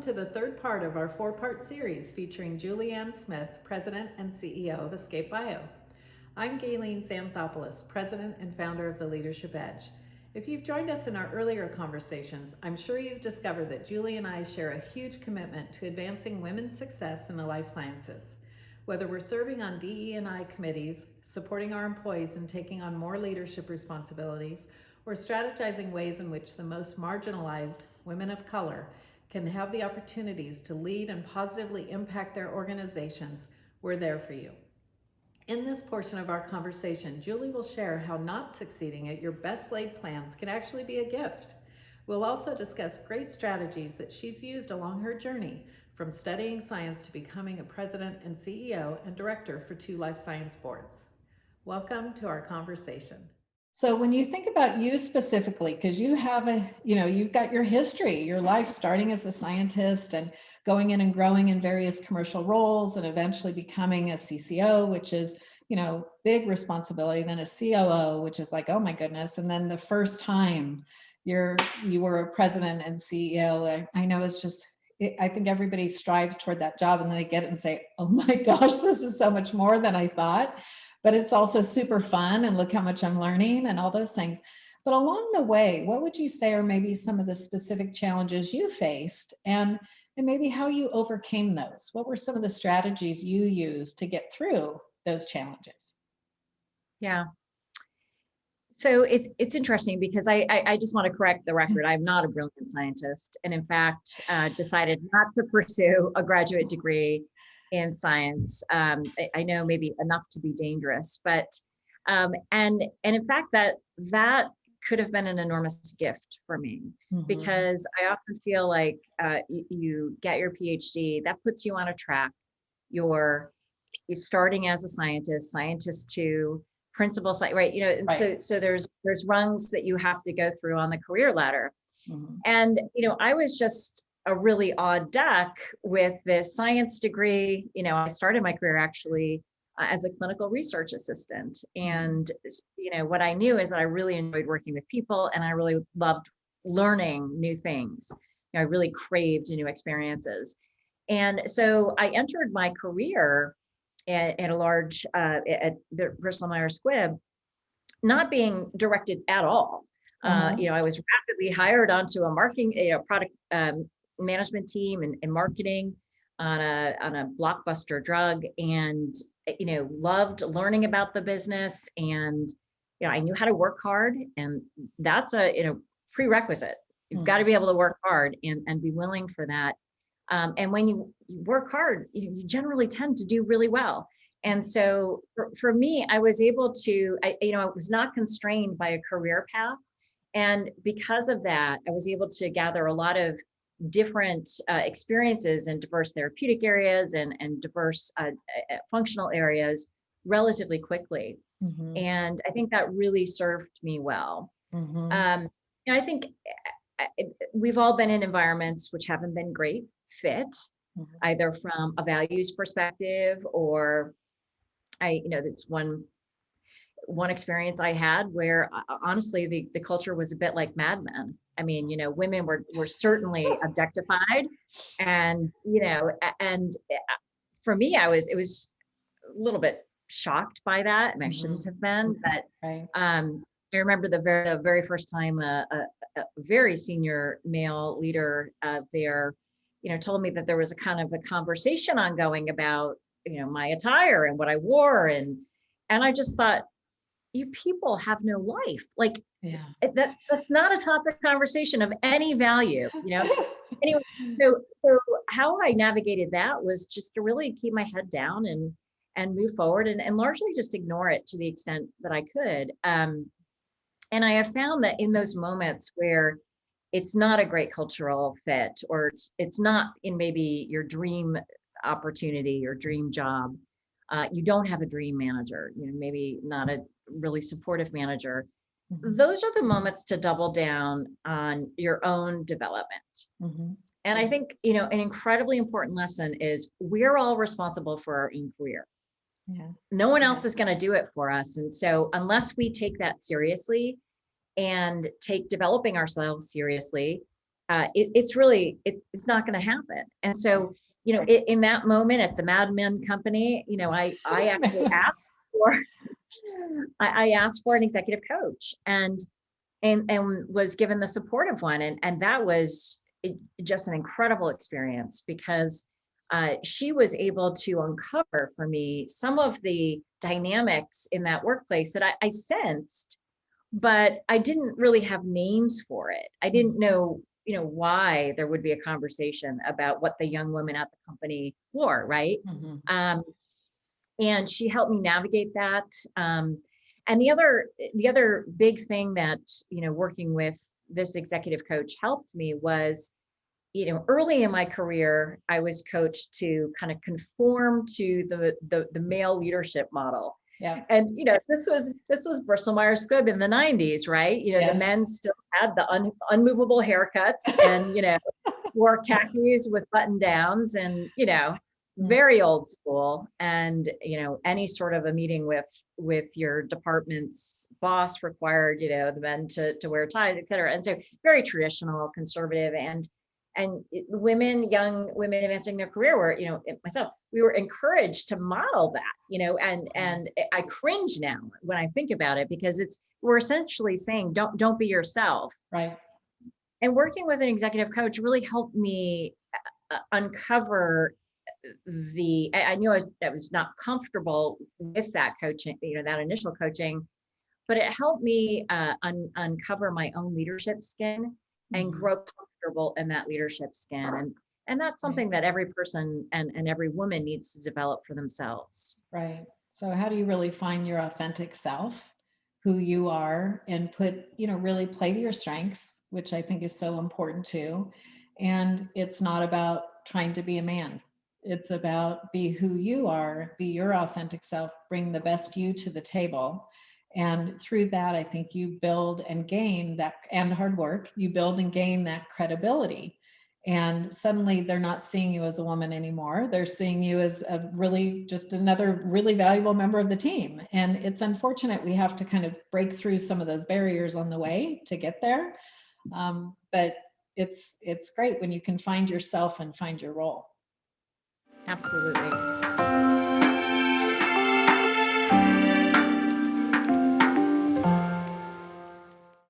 to the third part of our four-part series featuring Julianne Smith, President and CEO of Escape Bio. I'm Gayleen Xanthopoulos, President and founder of the Leadership Edge. If you've joined us in our earlier conversations, I'm sure you've discovered that Julie and I share a huge commitment to advancing women's success in the life sciences. Whether we're serving on DE&I committees, supporting our employees in taking on more leadership responsibilities, or strategizing ways in which the most marginalized women of color can have the opportunities to lead and positively impact their organizations, we're there for you. In this portion of our conversation, Julie will share how not succeeding at your best laid plans can actually be a gift. We'll also discuss great strategies that she's used along her journey, from studying science to becoming a president and CEO and director for 2 life science boards. Welcome to our conversation. So when you think about you specifically, because you have you've got your history, your life starting as a scientist and going in and growing in various commercial roles and eventually becoming a CCO, which is, big responsibility, then a COO, which is like, oh my goodness. And then the first time you were a president and CEO, I know it's just, I think everybody strives toward that job and then they get it and say, oh my gosh, this is so much more than I thought. But it's also super fun and look how much I'm learning and all those things. But along the way, what would you say are maybe some of the specific challenges you faced and maybe how you overcame those? What were some of the strategies you used to get through those challenges? Yeah. So it's interesting because I just want to correct the record. I'm not a brilliant scientist, and in fact, decided not to pursue a graduate degree in science. I know maybe enough to be dangerous, but and in fact that could have been an enormous gift for me, because I often feel like you get your PhD, that puts you on a track. You're starting as a scientist to principal, right? And right. So there's rungs that you have to go through on the career ladder. And I was just a really odd duck with this science degree. I started my career actually as a clinical research assistant. And, what I knew is that I really enjoyed working with people and I really loved learning new things. I really craved new experiences. And so I entered my career at a large, at the Bristol Myers Squibb, not being directed at all. I was rapidly hired onto a marketing, product management team and marketing on a blockbuster drug, and loved learning about the business, and I knew how to work hard, and that's a prerequisite. You've got to be able to work hard and be willing for that. And when you work hard, you generally tend to do really well. And so for me, I was able to, I was not constrained by a career path. And because of that, I was able to gather a lot of different experiences in diverse therapeutic areas and diverse functional areas relatively quickly. And I think that really served me well. I think we've all been in environments which haven't been great fit, either from a values perspective or that's one experience I had where honestly the culture was a bit like Mad Men. I mean, women were certainly objectified, and and for me, it was a little bit shocked by that, and I shouldn't have been. But I remember the very first time a very senior male leader there, told me that there was a kind of a conversation ongoing about my attire and what I wore, and I just thought, you people have no life. Like, that's not a topic conversation of any value, Anyway, so how I navigated that was just to really keep my head down and move forward and largely just ignore it to the extent that I could. And I have found that in those moments where it's not a great cultural fit, or it's not in maybe your dream opportunity, your dream job, you don't have a dream manager, maybe not a really supportive manager, those are the moments to double down on your own development. And I think, an incredibly important lesson is we're all responsible for our own career. No one else is going to do it for us. And so unless we take that seriously and take developing ourselves seriously, it's not going to happen. And so, in that moment at the Mad Men company, I actually asked for, I asked for an executive coach, and was given the support of one. And that was just an incredible experience, because she was able to uncover for me some of the dynamics in that workplace that I sensed, but I didn't really have names for it. I didn't know, why there would be a conversation about what the young women at the company wore, right? Mm-hmm. And she helped me navigate that. And the other big thing that, working with this executive coach helped me was, early in my career, I was coached to kind of conform to the male leadership model. Yeah. And this was Bristol Myers Squibb in the 90s, right? Yes. The men still had the unmovable haircuts, and wore khakis with button downs, and very old school. And any sort of a meeting with your department's boss required the men to wear ties, et cetera. And so very traditional, conservative. And young women advancing their career were, myself, we were encouraged to model that, and I cringe now when I think about it, because we're essentially saying, don't be yourself. Right. And working with an executive coach really helped me uncover I knew I was not comfortable with that coaching, that initial coaching, but it helped me uncover my own leadership skin and grow comfortable in that leadership skin. And that's something that every person and every woman needs to develop for themselves. Right. So how do you really find your authentic self, who you are, and really play to your strengths, which I think is so important too. And it's not about trying to be a man. It's about be who you are, be your authentic self, bring the best you to the table. And through that, I think you build and gain that, and hard work, you build and gain that credibility. And suddenly they're not seeing you as a woman anymore. They're seeing you as just another really valuable member of the team. And it's unfortunate we have to kind of break through some of those barriers on the way to get there. But it's great when you can find yourself and find your role. Absolutely.